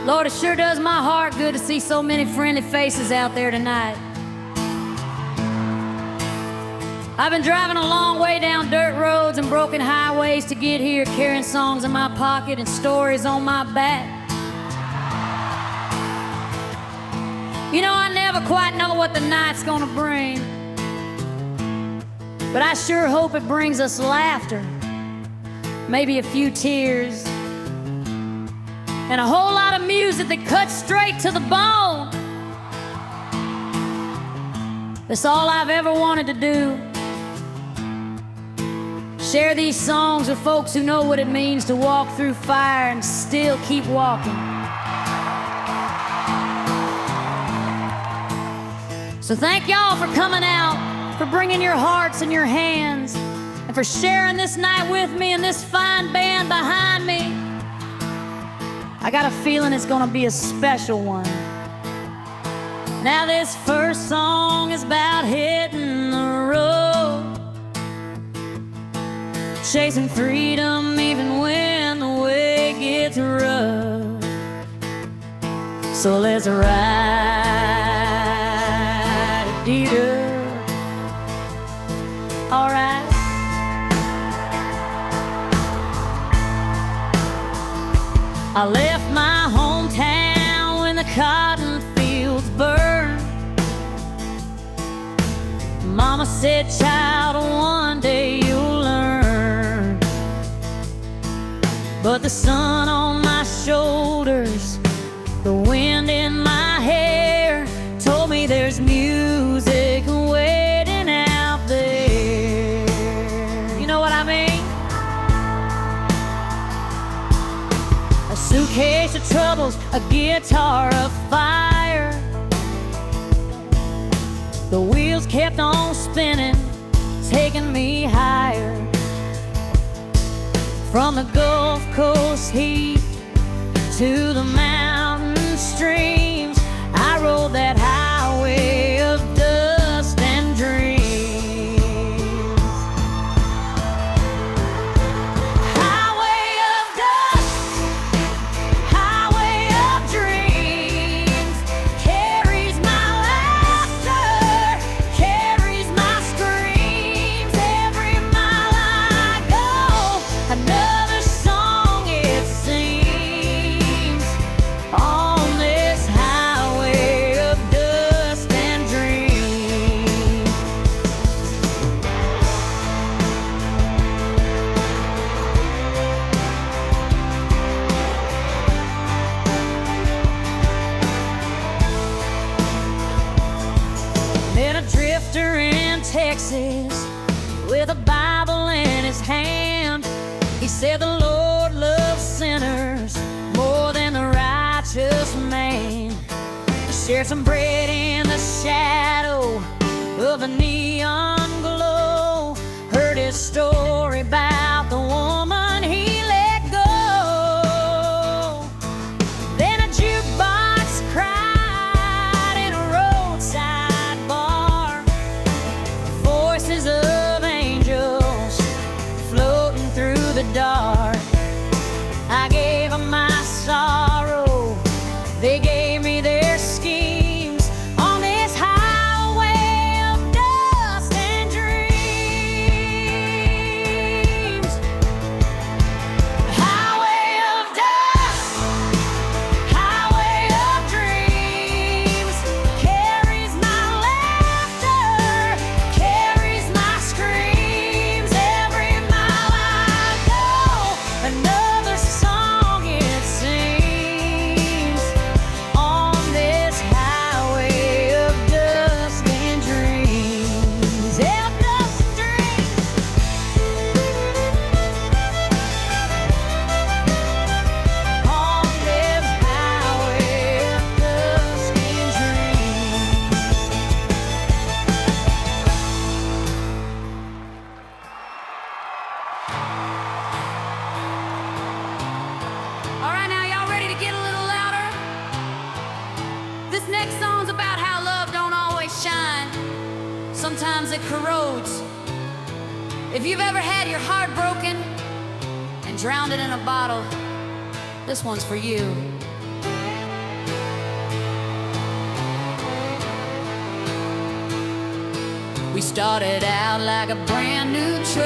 Lord, it sure does my heart good to see so many friendly faces out there tonight. I've been driving a long way down dirt roads and broken highways to get here, carrying songs in my pocket and stories on my back. You know, I never quite know what the night's gonna bring, but I sure hope it brings us laughter, maybe a few tears, and a whole lot of music that cuts straight to the bone. That's all I've ever wanted to do. Share these songs with folks who know what it means to walk through fire and still keep walking. So thank y'all for coming out, for bringing your hearts and your hands, and for sharing this night with me and this fine band behind me. I got a feeling it's gonna be a special one. Now this first song is about hitting the road, chasing freedom even when the way gets rough. So let's ride it, Dieter. All right. I left my hometown when the cotton fields burned. Mama said, child, one day you'll learn. But the sun on my shoulders, the wind in my hair, told me there's music waiting out there. You know what I mean? A suitcase of troubles, a guitar of fire. The wheels kept on spinning, taking me higher. From the Gulf Coast heat to the mountain streams, I rode that highway of dust and dreams. Highway of dust, highway of dreams, carries my laughter, carries my screams. Every mile I go, another song it seems, on this highway of dust and dreams. Met a drifter in Texas with a Bible in his hand. He said the Lord loves sinners more than the righteous man. Shared some bread in the shadow of the neon glow. Heard his story about the woman he let go. Then a jukebox cried in a roadside bar. Voices of angels floating through the dark. I gave them my sorrow, they gave me their schemes, on this highway of dust and dreams. Highway of dust, highway of dreams, carries my laughter, carries my screams. Every mile I go, another song it seems, on this highway of dust and dreams. Yeah, dust and dreams. On this highway of dust and dreams. All right, now y'all ready to get a little louder? This next song's about how love don't always shine. Sometimes it corrodes. If you've ever had your heart broken and drowned it in a bottle, this one's for you. We started out like a brand new truck,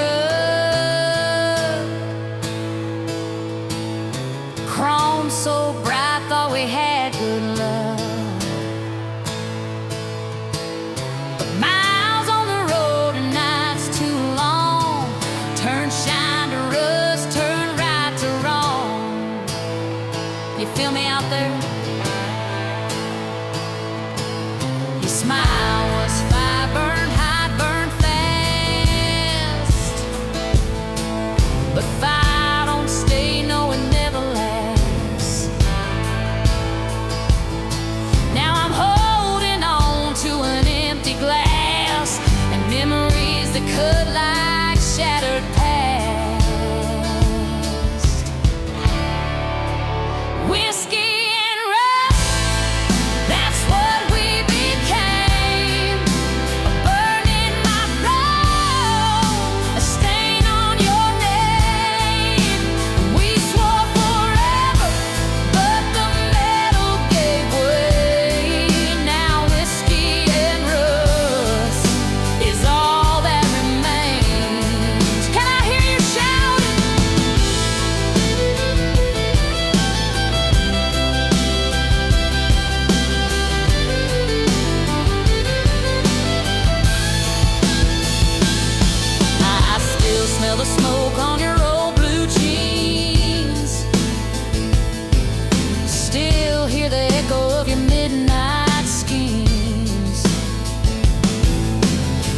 chrome so bright, thought we had good luck. But miles on the road and nights too long, turn shine to rust, turn right to wrong. You feel me out there? Your smile was fire, burn hot, burn fast. But fire don't stay, no, it never lasts. Now I'm holding on to an empty glass and memories that cut like shattered past. Whiskey and rust, that's what we became. A burn in my throat, a stain on your name. We swore forever, but the metal gave way. Now whiskey and rust is all that remains. Can I hear you shouting? I still smell the smoke on your old blue jeans. Still hear the echo of your midnight schemes.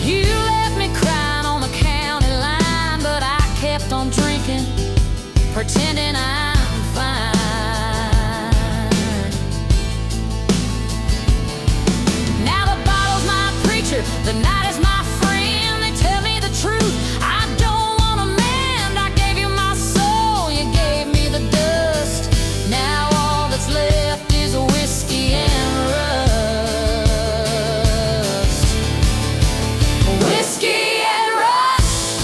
You left me crying on the county line, but I kept on drinking, pretending I'm fine. Now the bottle's my preacher, the night is my friend. They tell me the truth, I don't want to mend. I gave you my soul, you gave me the dust. Now all that's left is whiskey and rust. Whiskey and rust,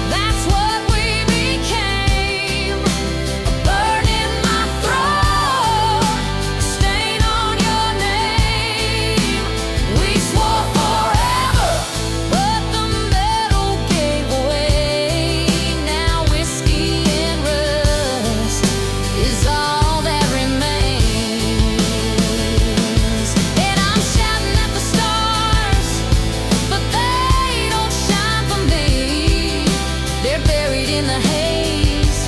that's what we became. A burn in my throat, a stain on your name. We swore forever, but the metal gave way. Now whiskey and rust is all that remains. And I'm shouting at the stars, but they don't shine for me. They're buried in the haze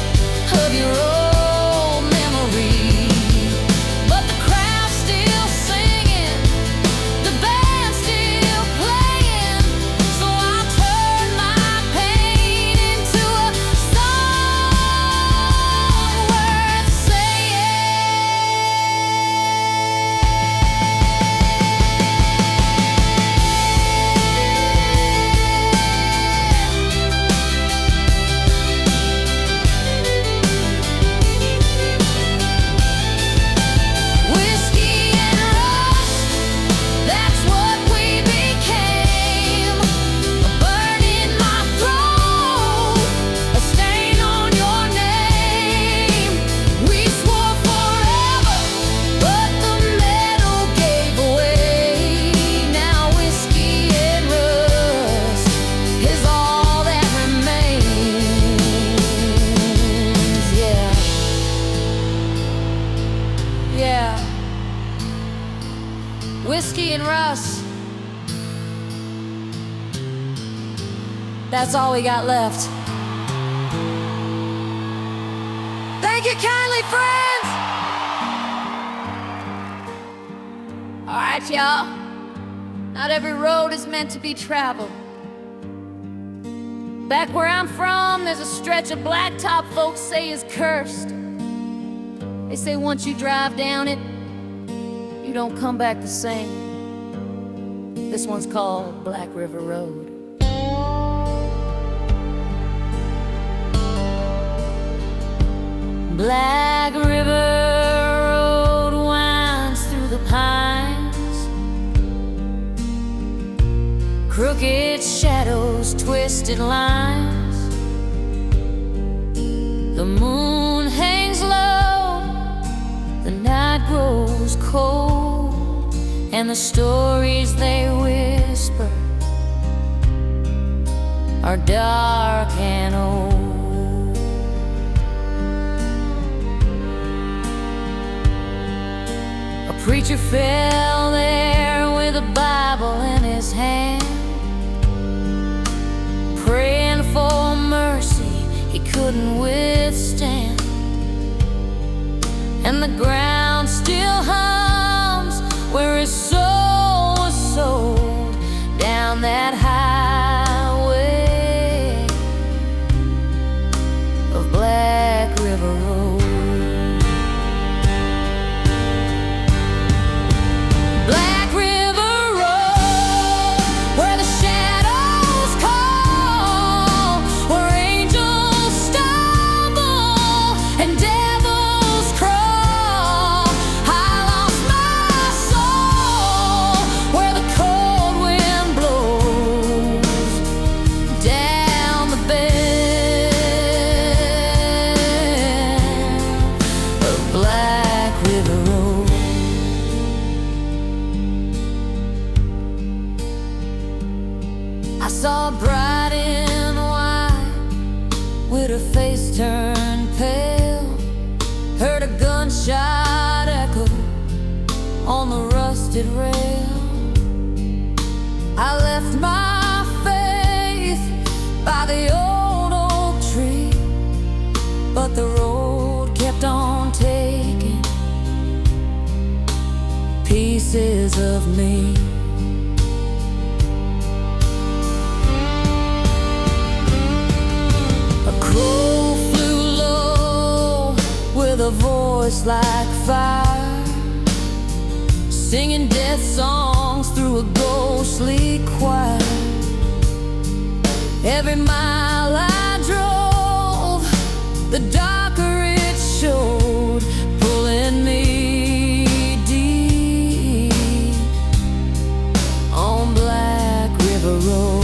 of your old memory. But the crowd's still singing, the band's still playing. So I turn my pain into a song worth Whiskey and rust, that's what we became. A burn in my throat, a stain on your name. We swore forever, but the metal gave way. Now whiskey and rust is all that remains. Yeah. Yeah. Whiskey and rust. That's all we got left. Thank you kindly, friends. All right, y'all. Not every road is meant to be traveled. Back where I'm from, there's a stretch of blacktop folks say is cursed. They say once you drive down it, you don't come back the same. This one's called Black River Road. Black River Road winds through the pines. Crooked shadows, twisted lines. The moon hangs low, the night grows cold, and the stories they whisper are dark and old. A preacher fell there with a Bible in his hand, praying for mercy he couldn't withstand. And the ground still hums where his soul was sold down that highway of Black River Road. Black River Road, where the shadows call, where angels stumble and devils crawl. I lost my soul where the cold wind blows down the bend of Black River Road. I saw a bride in white with her face turned pale, heard a gunshot echo on the rusted rail. I left my faith by the old oak tree, but the road kept on taking pieces of me. A crow flew low with a voice like fire, singing death songs through a ghostly choir. Every mile I drove, the darker it showed, pulling me deep on Black River Road.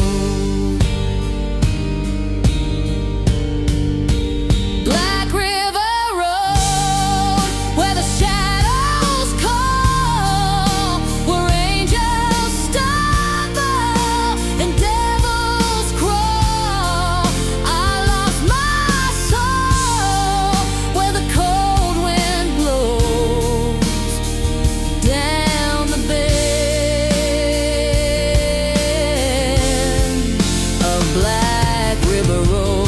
Black River Road, where the shadows call, where angels stumble and devils crawl. I lost my soul where the cold wind blows down the bend of Black River Road.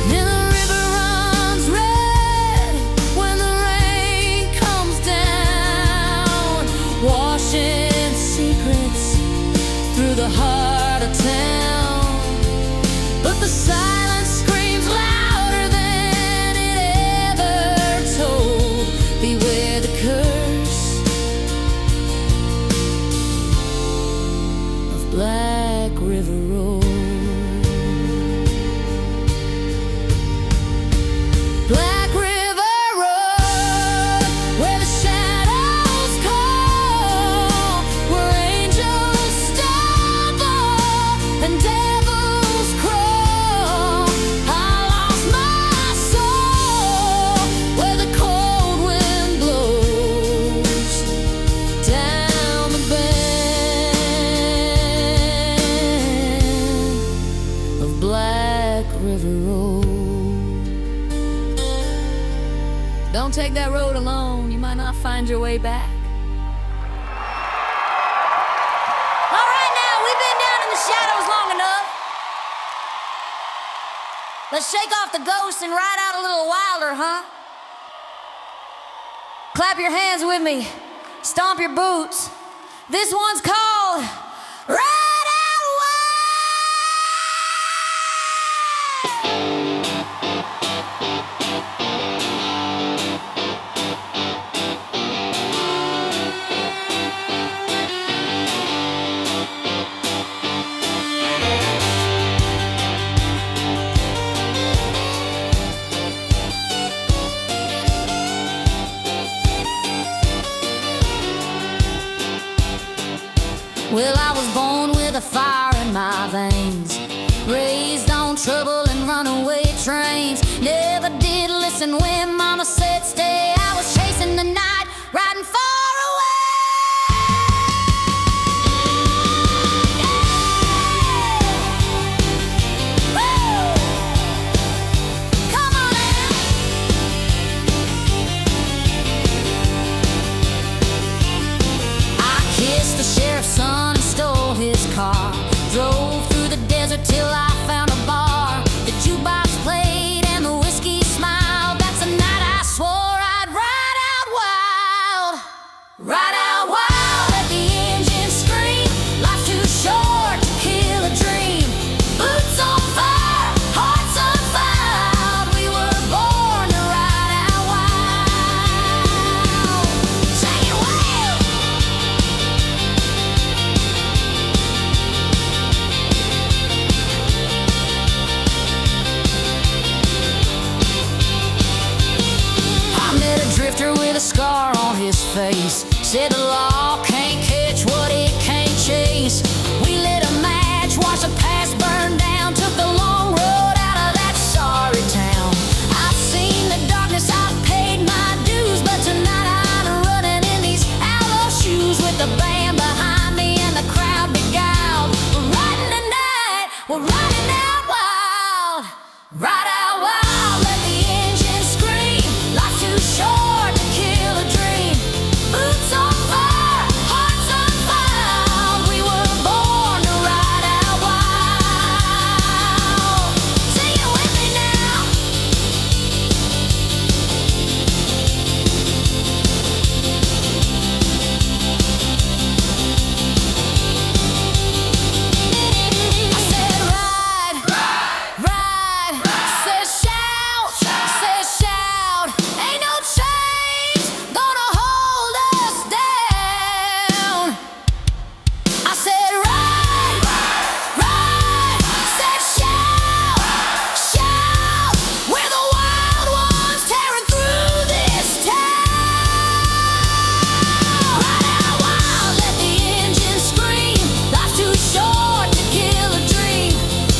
Then the river runs red when the rain comes down, washing secrets through the heart of town. But the silence screams louder than it ever told. Beware the curse of Black River Road. Black River Road, where the shadows call, where angels stumble and devils crawl. I lost my soul where the cold wind blows down the bend of Black River Road. Don't take that road alone, you might not find your way back. All right, now, we've been down in the shadows long enough. Let's shake off the ghosts and ride out a little wilder, huh? Clap your hands with me, stomp your boots. This one's called Ride Out Well, I was born with a fire in my veins, raised on trouble and runaway trains. Never and when mama said stay, I was chasing the night, riding far away. Woo! Come on now. I kissed the sheriff's son and stole his car, drove through the desert till I found a bar. The jukebox played and the whiskey smiled. That's the night I swore I'd ride out wild. Ride out wild, let the engine scream. Life's too short to kill a dream. Boots on fire, hearts unfound. We were born to ride out wild. Sing it wild. I met a drifter with a scar on his face. Said the law can't catch what it can't chase. We lit a match, watched the past burn down, took the long road out of that sorry town. I've seen the darkness, I've paid my dues, but tonight I'm running in these outlaw shoes with the band behind me and the crowd beguiled. We're riding tonight, we're riding out wild. Ride out wild, let the engine scream. Life's too short to kill a dream. Boots on fire, hearts unfound. We were born to ride out wild. Sing it with me now. I said ride, ride, said shout, said shout. Ain't no chains gonna hold us down. I said ride, ride, said shout, shout. We're the wild ones tearing through this town. Ride out wild, let the engine scream. Life's too short to kill a dream.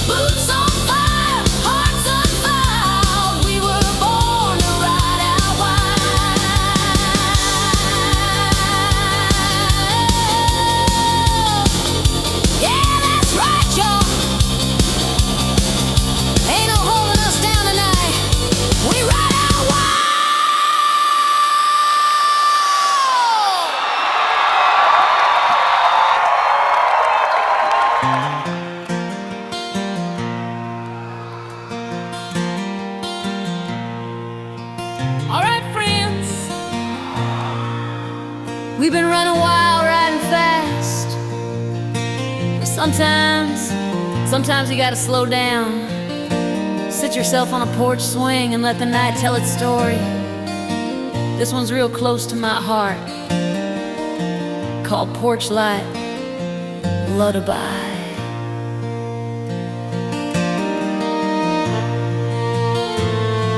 Boots on fire, hearts unfound. We were born to ride out wild. Yeah, that's right, y'all. Ain't no holding us down tonight. We ride out wild. All right, friends. We've been running wild, riding fast. But sometimes you gotta slow down. Sit yourself on a porch swing and let the night tell its story. This one's real close to my heart, called Porchlight, Lullaby.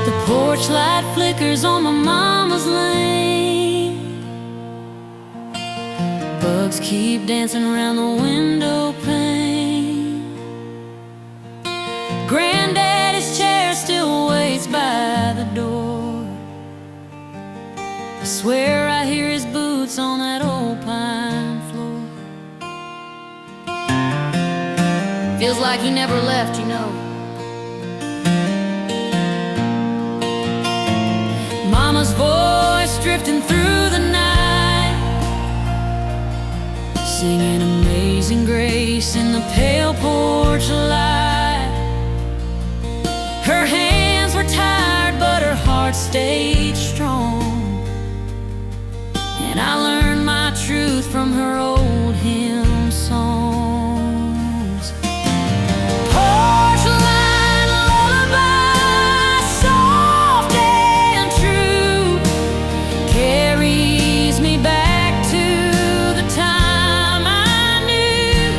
The porch light flickers on my mama's lane. Bugs keep dancing around the window pane. Granddaddy's chair still waits by the door. I swear I hear his boots on that old pine floor. Feels like he never left, you know. Mama's voice drifting through the night, singing Amazing Grace in the pale porch light. Her hands were tired, but her heart stayed strong. And I learned my truth from her old hymn songs. Porchlight lullaby, soft and true, carries me back to the time I knew,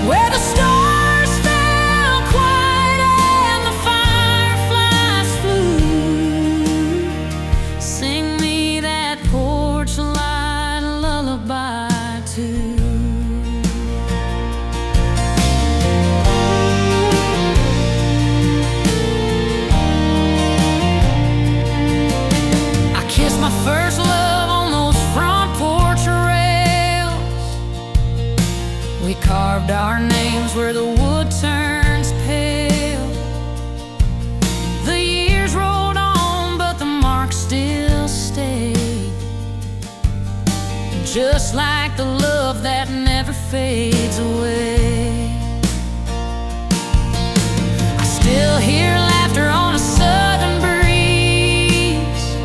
where the stars fell quiet and the fireflies flew. Sing me that porchlight lullaby, just like the love that never fades away. I still hear laughter on a southern breeze,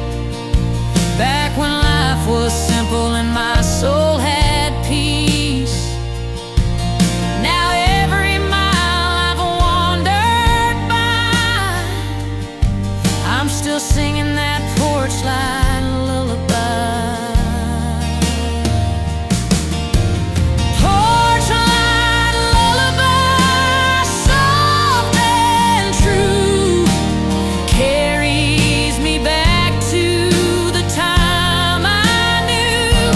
back when life was simple and my soul had peace. Now every mile I've wandered by, I'm still singing that Porchlight lullaby. Porchlight lullaby, soft and true, carries me back to the time I knew,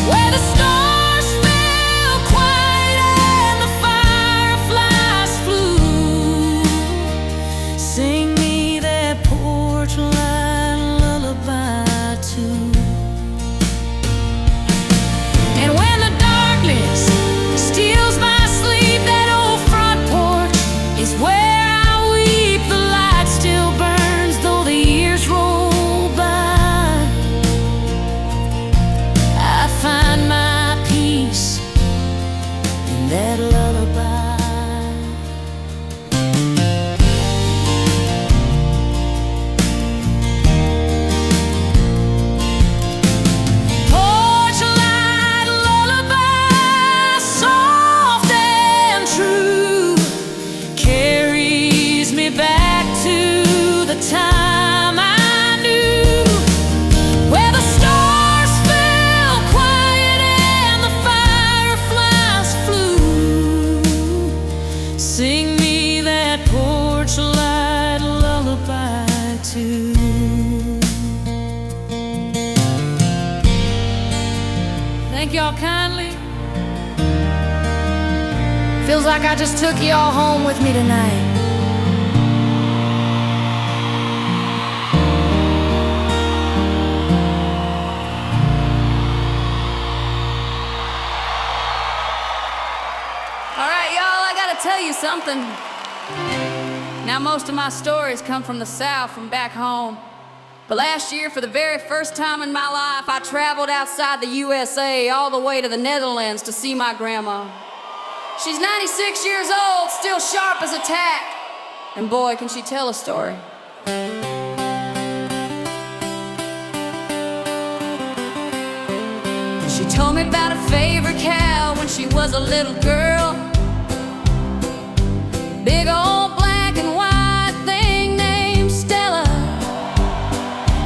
where the stars fell quiet and the fireflies flew. Sing me that Porchlight lullaby too. And when the darkness steals my sleep, that old front porch is where I weep. The light still burns though the years roll by. I find my peace in that lullaby. Porchlight lullaby, soft and true, carries me back to the time I knew, where the stars fell quiet and the fireflies flew. Sing me that Porchlight lullaby too. Thank y'all kindly. Feels like I just took y'all home with me tonight. All right, y'all, I gotta tell you something. Now, most of my stories come from the South, from back home. But last year, for the very first time in my life, I traveled outside the USA all the way to the Netherlands to see my grandma. She's 96 years old, still sharp as a tack. And boy, can she tell a story. She told me about her favorite cow when she was a little girl. Big old black and white thing named Stella.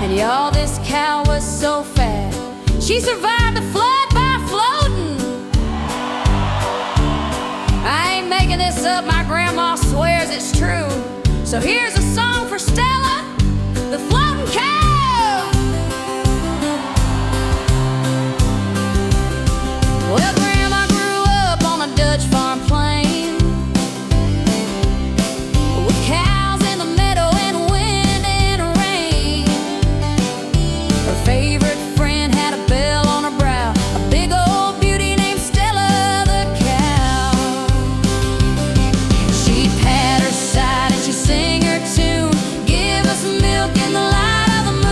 And y'all, this cow was so fat, she survived the flood by floating. I ain't making this up, my grandma swears it's true. So here's a song for Stella, the floating cow. Well, Grandma grew up on a Dutch farm plain, with cows in the meadow and wind and rain. Her favorite friend had a bell on her brow, a big old beauty named Stella the cow. She'd pat her side and she'd sing her tune, give us milk in the light of the moon.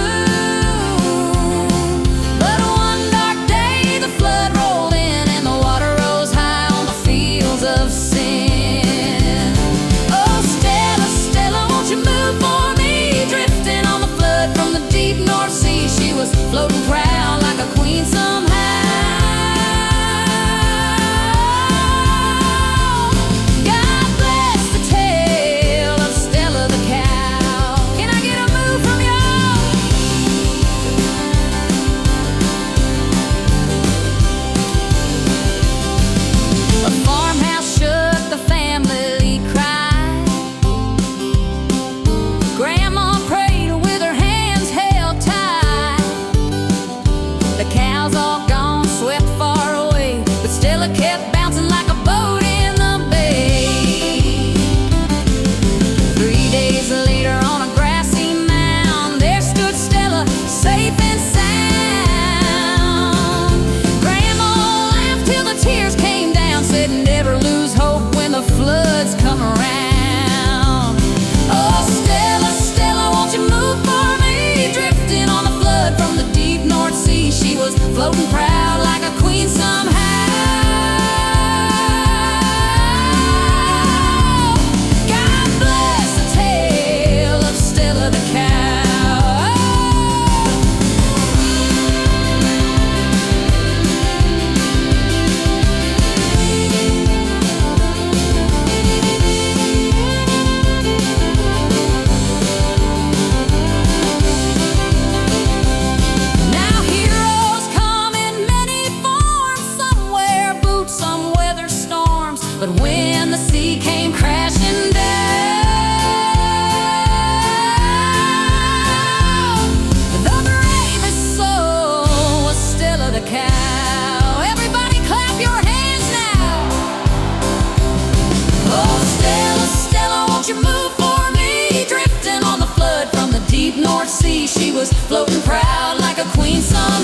was floating proud like a queen somehow.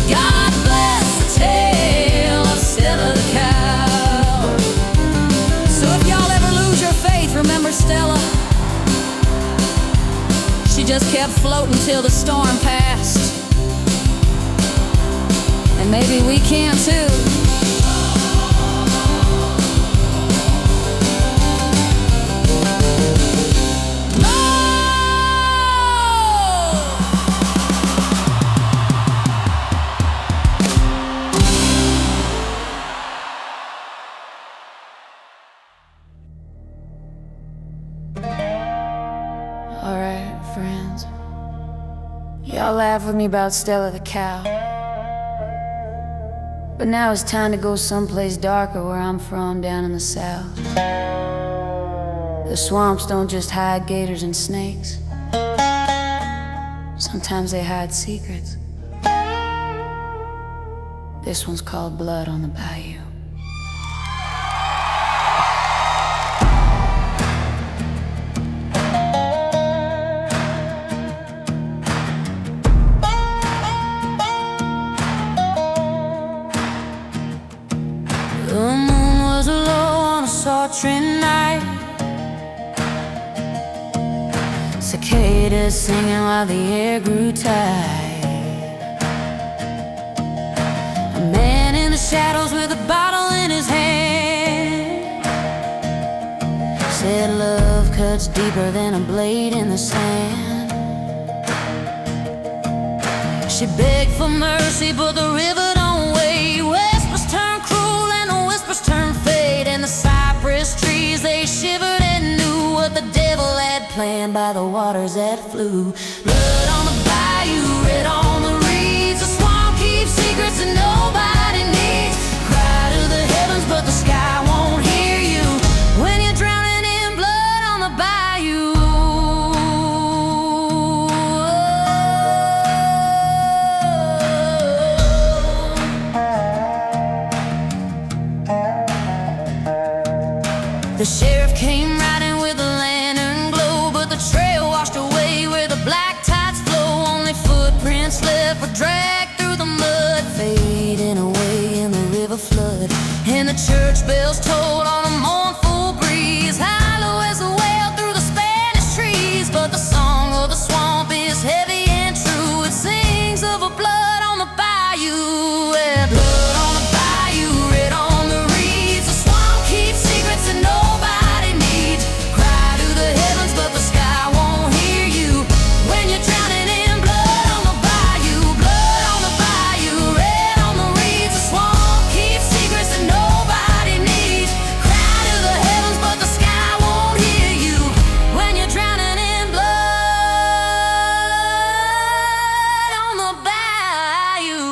God bless the tale of Stella the Cow. So if y'all ever lose your faith, remember Stella. She just kept floating till the storm passed. And maybe we can too. Alright, friends. Y'all laugh with me about Stella the Cow. But now it's time to go someplace darker where I'm from, down in the south. The swamps don't just hide gators and snakes. Sometimes they hide secrets. This one's called Blood on the Bayou. Night, cicadas singing while the air grew tight. A man in the shadows with a bottle in his hand said love cuts deeper than a blade in the sand. She begged for mercy, but the river don't wait. Whispers turn cruel and the whispers turn fade, and the cypress trees, they shivered and knew what the devil had planned by the waters that flew. Blood on the bayou, red on the reeds. The swamp keeps secrets that nobody needs. Cry to the heavens, but the sky won't hear you when you're drowning in blood on the bayou. The sheriff came riding with a lantern glow, but the trail washed away where the black tides flow. Only footprints left were dragged through the mud, fading away in the river flood. And the church bells tolled on a mournful breeze, hollow as a wail through the Spanish trees. But the song of the swamp is heavy and true. It sings of a blood on the bayou. Yeah, blood on the bayou, red on the reeds. The swamp keeps secrets that nobody needs. Cry to the heavens, but the sky won't hear you when you're drowning in blood on the bayou. Blood on the bayou, red on the reeds. The swamp keeps secrets that nobody needs. Cry to the heavens, but the sky won't hear you when you're drowning in blood on the bayou.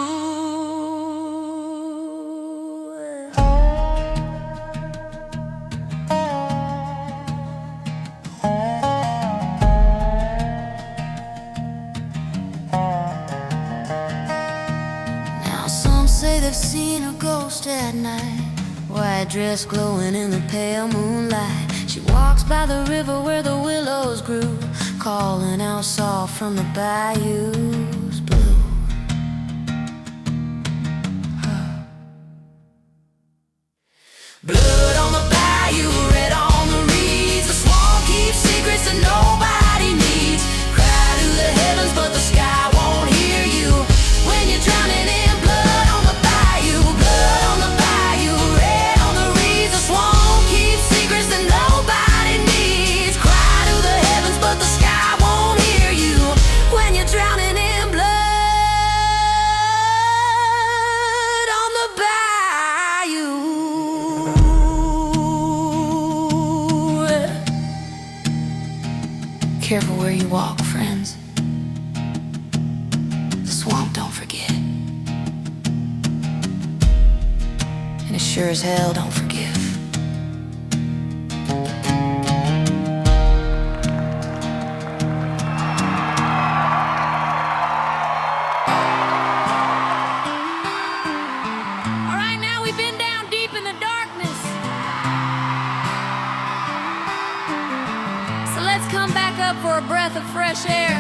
Now some say they've seen a ghost at night, white dress glowing in the pale moonlight. She walks by the river where the willows grew, calling out soft from the bayou's blue. Blood on the bayou, red on the reeds. The swamp keeps secrets that nobody needs. Cry to the heavens, but the sky won't hear you when you're drowning in blood on the bayou. Blood on the bayou, red on the reeds. The swamp keeps secrets that nobody needs. Cry to the heavens, but the sky won't hear you when you're drowning in blood on the bayou. Careful where you walk, friends. The swamp don't forget. And it sure as hell don't forgive. All right, now we've been down deep in the darkness. come back up for a breath of fresh air.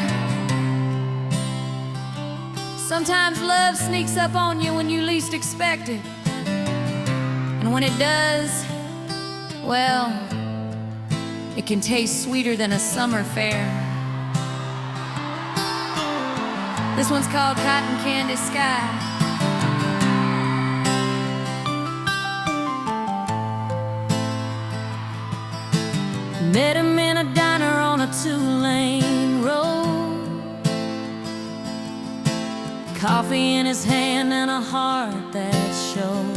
Sometimes love sneaks up on you when you least expect it. And when it does, well, it can taste sweeter than a summer fair. This one's called Cotton Candy Sky. Met him in a diner on a 2-lane road. Coffee in his hand and a heart that showed.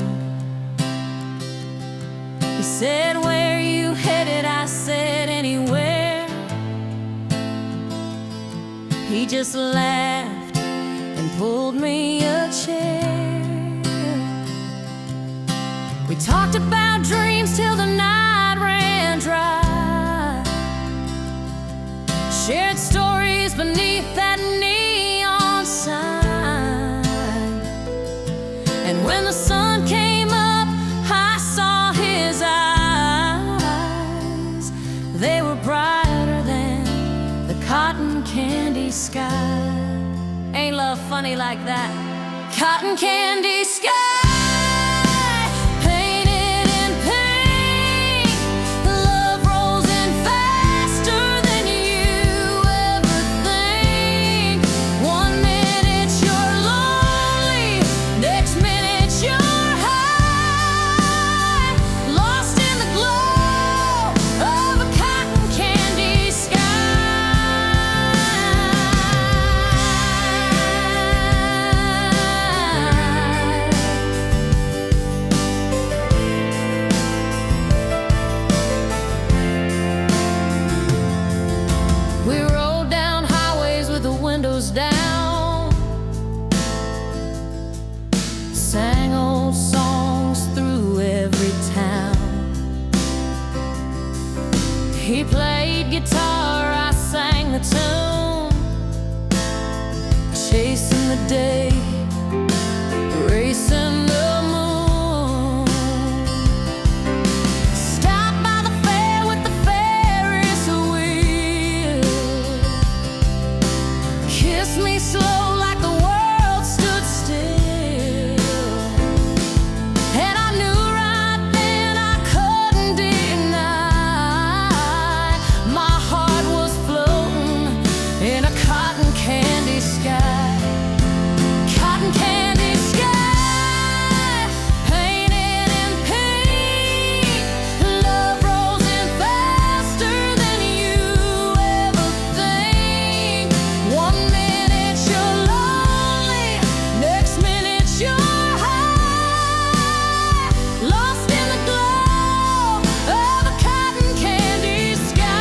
He said, "Where you headed?" I said, "Anywhere." He just laughed and pulled me a chair. We talked about dreams till the night ran dry. Shared stories beneath that neon sign. And when the sun came up, I saw his eyes. They were brighter than the cotton candy sky. Ain't love funny like that? Cotton candy sky. Down, sang old songs through every town. He played guitar, I sang the tune, chasing the day, racing the moon. Stopped by the fair with the Ferris wheel. Kissed me slow like the world stood still. And I knew right then I couldn't deny my heart was floating in a cotton candy sky. Cotton candy sky, painted in pink. Love rolls in faster than you ever think. One minute you're lonely, next minute you're high, lost in the glow of a cotton candy sky.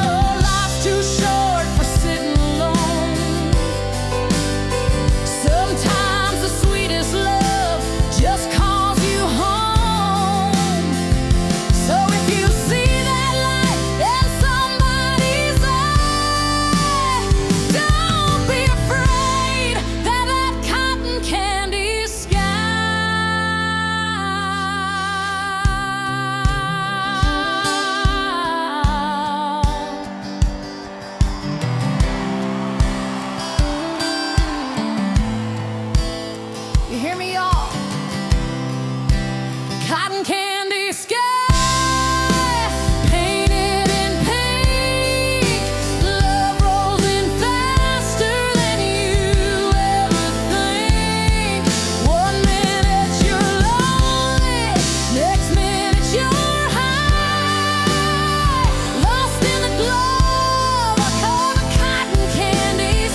Oh, life's too short for sitting alone. Sometimes the sweetest love just calls you home. So if you see that light in somebody's eye, don't be afraid that cotton candy sky. You hear me, y'all? Cotton candy sky, painted in pink. Love rolls in faster than you ever think. One minute you're lonely, next minute you're high, lost in the glow of a cotton candy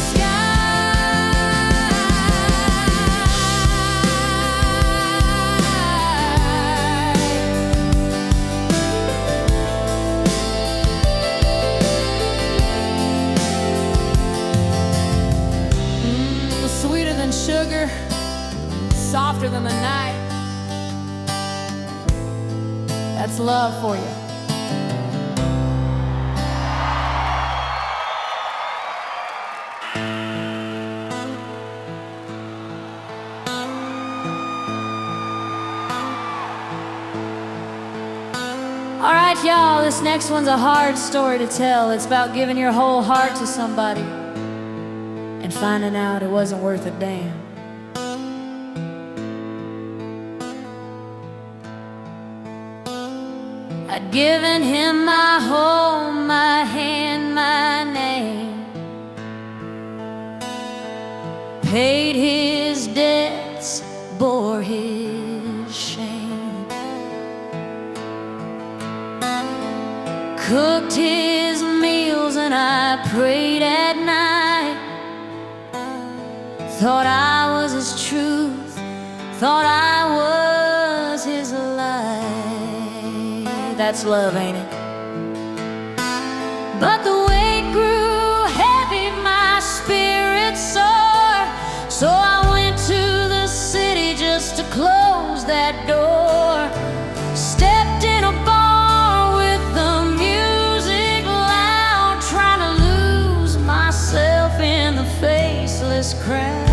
sweeter than sugar, softer than the night. That's love for you. Alright, y'all, this next one's a hard story to tell. It's about giving your whole heart to somebody and finding out it wasn't worth a damn. I'd given him my home, my hand, my name, paid his debts, bore his shame, cooked his meals, and I prayed at night. Thought I was his truth, thought I was his life. That's love, ain't it? But the weight grew heavy, my spirit sore, so I went to the city just to close that door. Stepped in a bar with the music loud, trying to lose myself in the faceless crowd.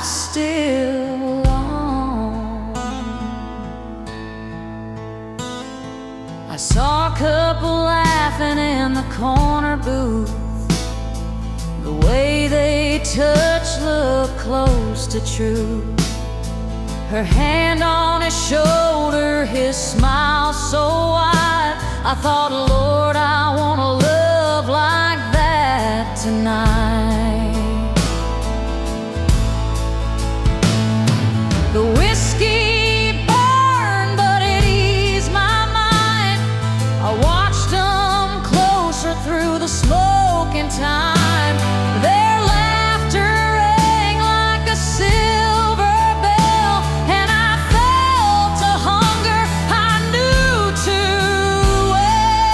Still belong. I saw a couple laughing in the corner booth. The way they touched looked close to truth. Her hand on his shoulder, his smile so wide. I thought, Lord, I wanna love like that tonight. The whiskey burned, but it eased my mind. I watched them closer through the smoke in time. Their laughter rang like a silver bell, and I felt a hunger I knew too well.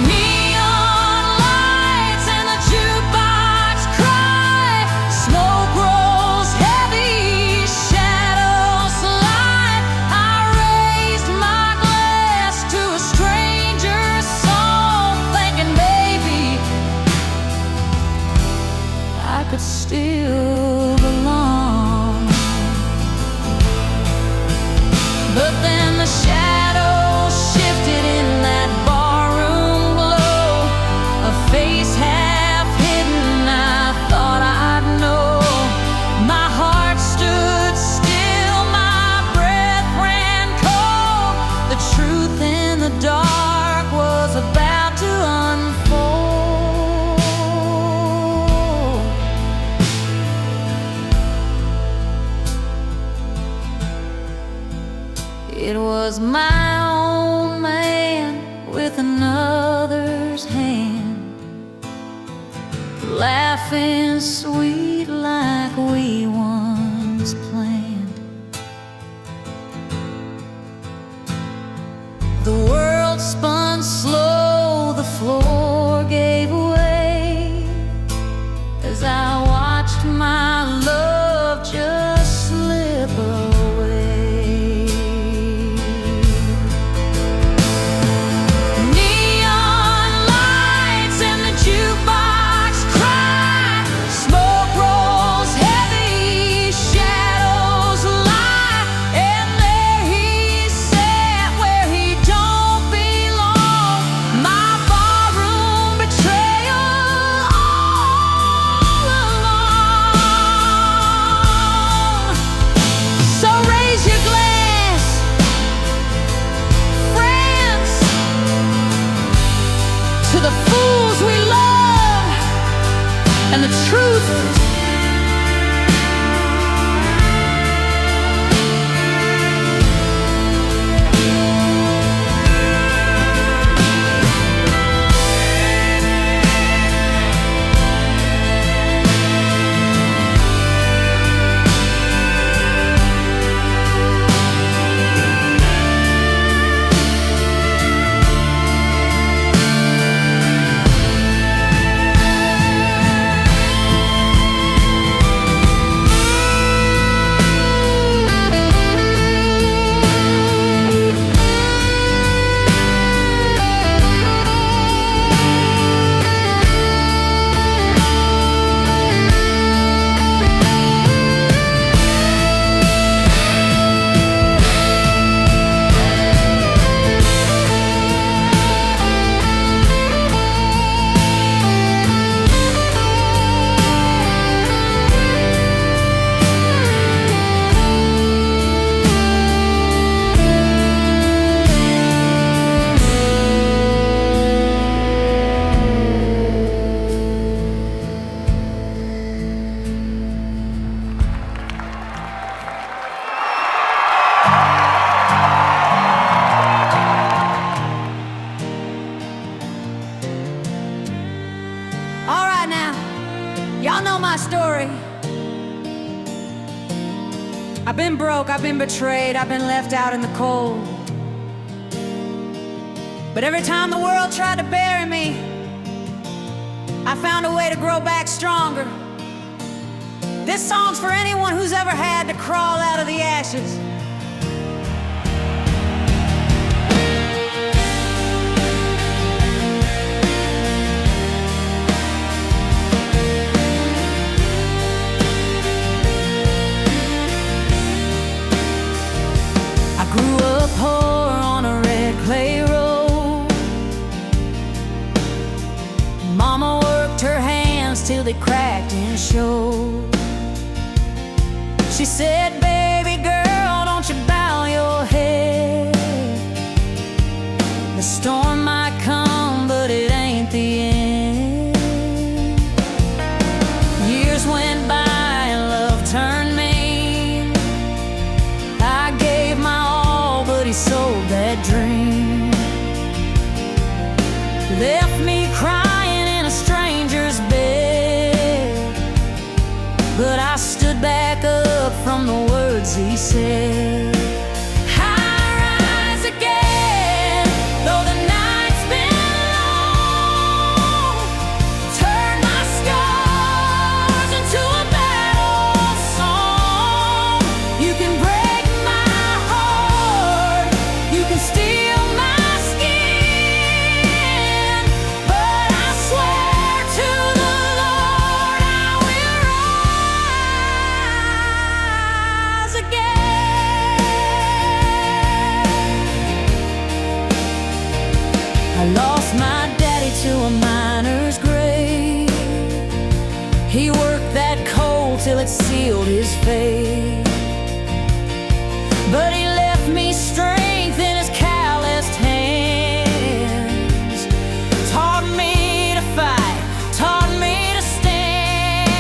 Neon lights and the jukebox cry. Smoke rolls heavy, shadows slide. I raised my glass to a stranger's song, thinking maybe I could still belong. But then the shadows shifted in that barroom glow. A face half hidden, I thought I'd know. My heart stood still, my breath ran cold. The truth in the dark was about to unfold. It was my own man with another's hand, laughing sweet like we once planned. The world spun slow, the floor gave way as I watched my love just slip away. Neon lights and the jukebox cry. Smoke my story. I've been broke, I've been betrayed, I've been left out in the cold. But every time the world tried to bury me, I found a way to grow back stronger. This song's for anyone who's ever had to crawl out of the ashes. I grew up poor on a red clay road. Mama worked her hands till they cracked and showed. She said, baby girl, don't you bow your head. The storm might come, but it ain't the end. Years went by and love turned mean. I gave my all, but he sold that dream. Left me crying in a stranger's bed, but I stood back up from the words he said. I rise again, though the night's been long. Turn my scars into a battle song. You can break my heart, you can steal my skin, but I swear to the Lord I will rise again. I lost my daddy to a miner's grave. He worked that coal till it sealed his fate, but he left me strength in his calloused hands. Taught me to fight, taught me to stand.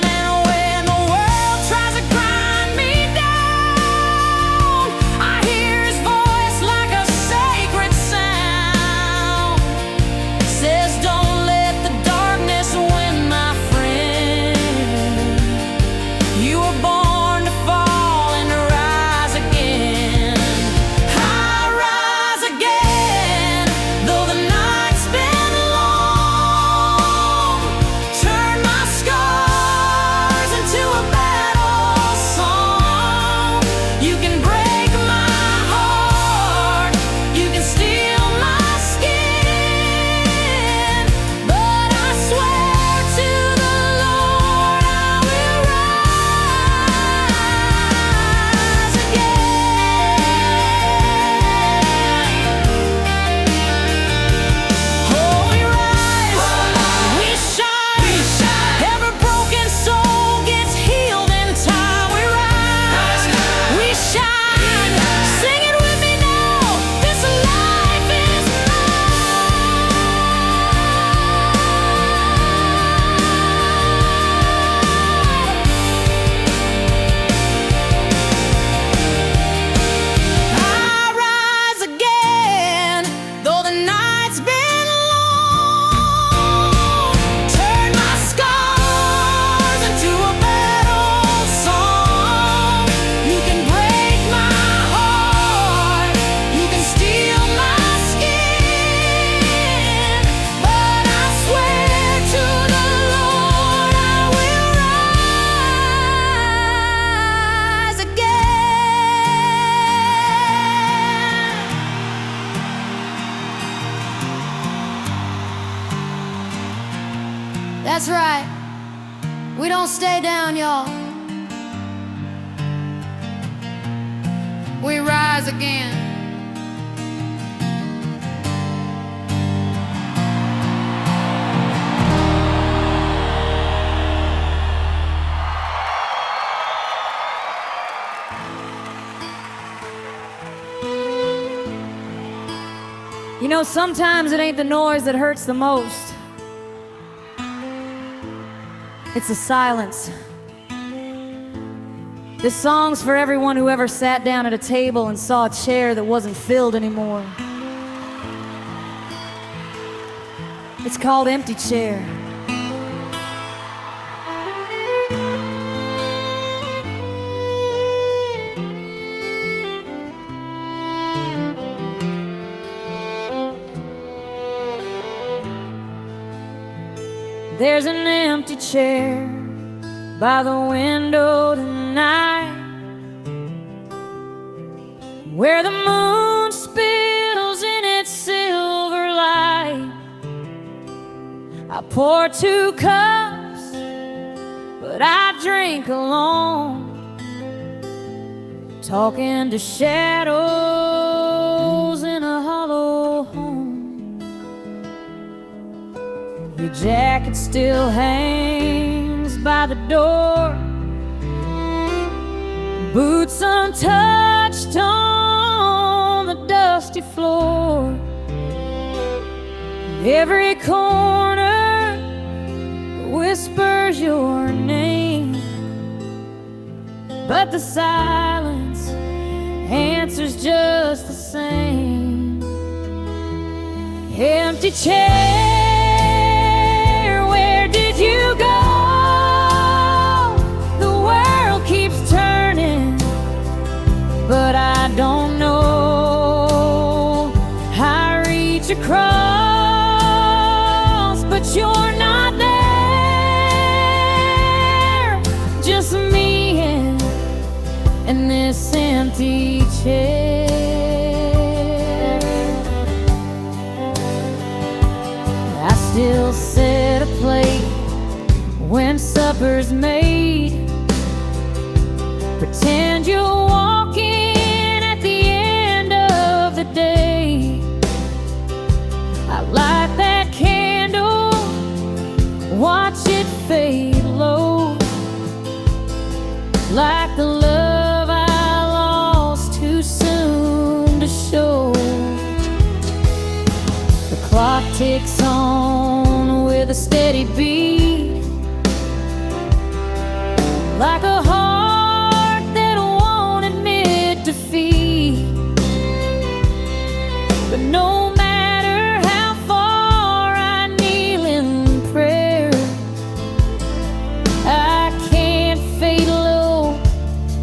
And when the world tries to grind me down, I hear his voice like a sacred sound. Says, don't let the darkness win, my friend. You were born to fall and to rise again. I rise again, though the night's been long. Turn my scars into a battle song. You can break my heart, you can steal my skin, but I swear to the Lord I will rise again. Oh, we rise, we shine. Every broken soul gets healed in time. We rise, we shine. Sing it with me now. This life is I rise again, though the night's been long. Turn my scars into a battle song. You can break my heart, you can steal my skin, but I swear to the Lord I will rise again. That's right. We don't stay down, y'all. We rise again. You know, sometimes it ain't the noise that hurts the most. It's the silence. This song's for everyone who ever sat down at a table and saw a chair that wasn't filled anymore. It's called Empty Chair. There's an empty chair by the window tonight, where the moon spills in its silver light. I pour 2 cups, but I drink alone, talking to shadows in a hollow home. Your jacket still hangs by the door, boots untouched on the dusty floor. Every corner whispers your name, but the silence answers just the same. Empty chair, where did you go? The world keeps turning, but I don't know. I reach across, but you're not there. Just me and this empty chair. I still set a plate when supper's made. Pretend you're walking at the end of the day. I light that candle, watch it fade low, like the love I lost too soon to show. The clock ticks on with a steady beat, like a heart that won't admit defeat. But no matter how far I kneel in prayer, I can't fade low.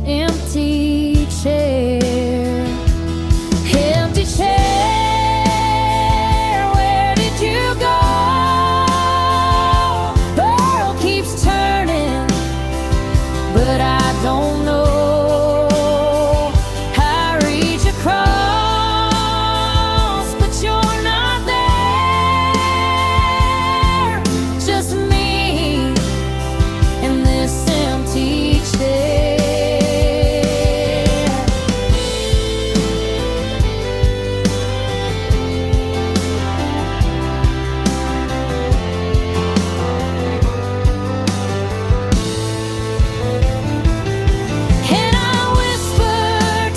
Empty chair, empty chair, where did you go? The world keeps turning, but I don't know. I reach across, but you're not there. Just me in this empty chair. And I whisper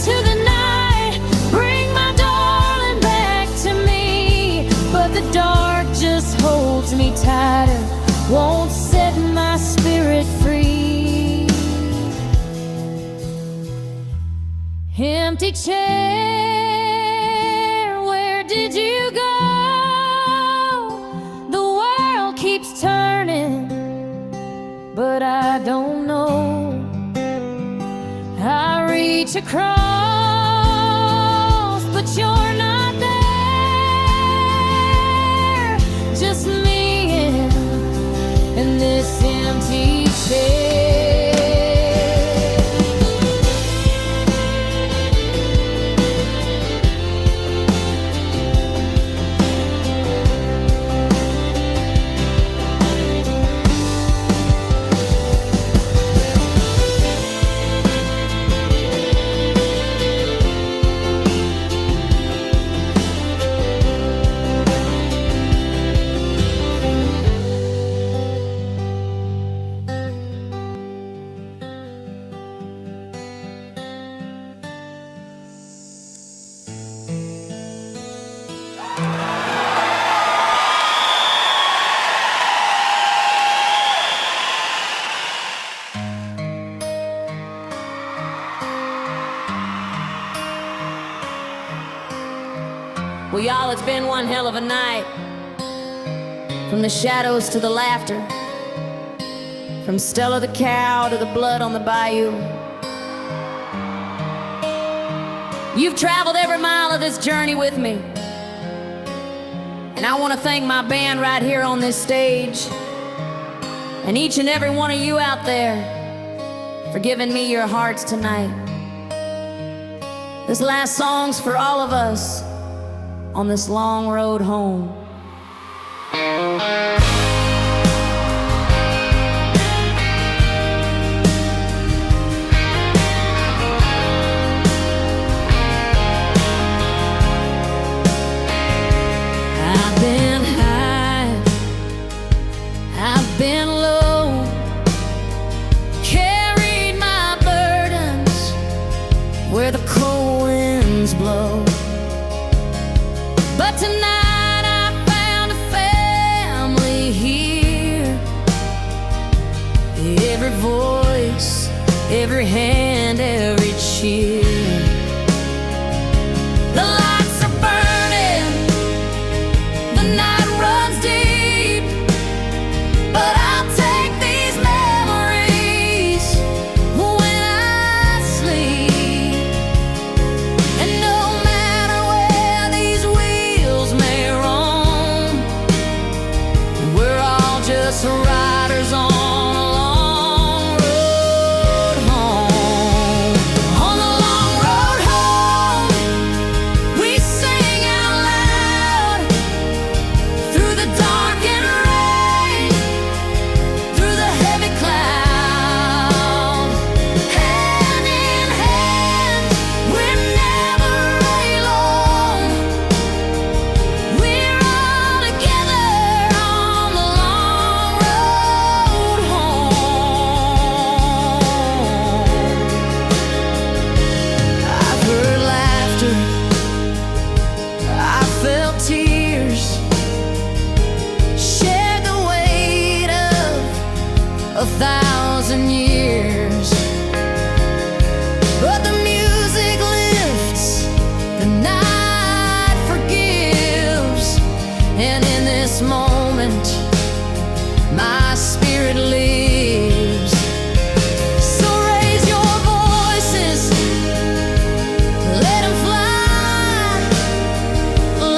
to the night, bring my darling back to me. But the dark just holds me tighter, won't set my spirit free. Empty chair, where did you go? The world keeps turning, but I don't know. I reach across, but you're not there. Just me in this empty chair. Well, y'all, it's been one hell of a night. From the shadows to the laughter, from Stella the Cow to the blood on the Bayou. You've traveled every mile of this journey with me, and I want to thank my band right here on this stage. and each and every one of you out there for giving me your hearts tonight. This last song's for all of us on this long road home. I've been high, I've been low, carried my burdens where the cold winds blow. But tonight I found a family here. Every voice, every hand, every cheer. The lights are burning, the night runs deep, but I'll take these memories when I sleep. And no matter where these wheels may roam, we're all just riders on a long road home. On the long road home, we sing out loud through the dark and rain, through the heavy cloud. Hand in hand, we're never alone. We're all together on the long road home. I've heard laughter, I felt tears, shared the weight of 1,000 years. But the music lifts, the night forgives, and in this moment, my spirit lives. So raise your voices, let 'em fly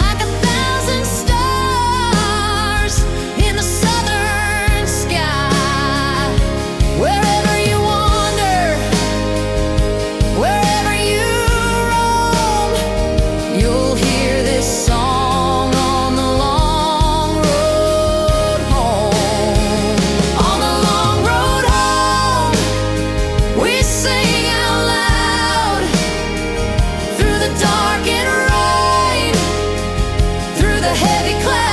like 1,000 stars in the southern sky. Wherever you wander, wherever you roam, you'll hear this song on the long road home. On the long road home, we sing out loud through the dark and rain, through the heavy clouds.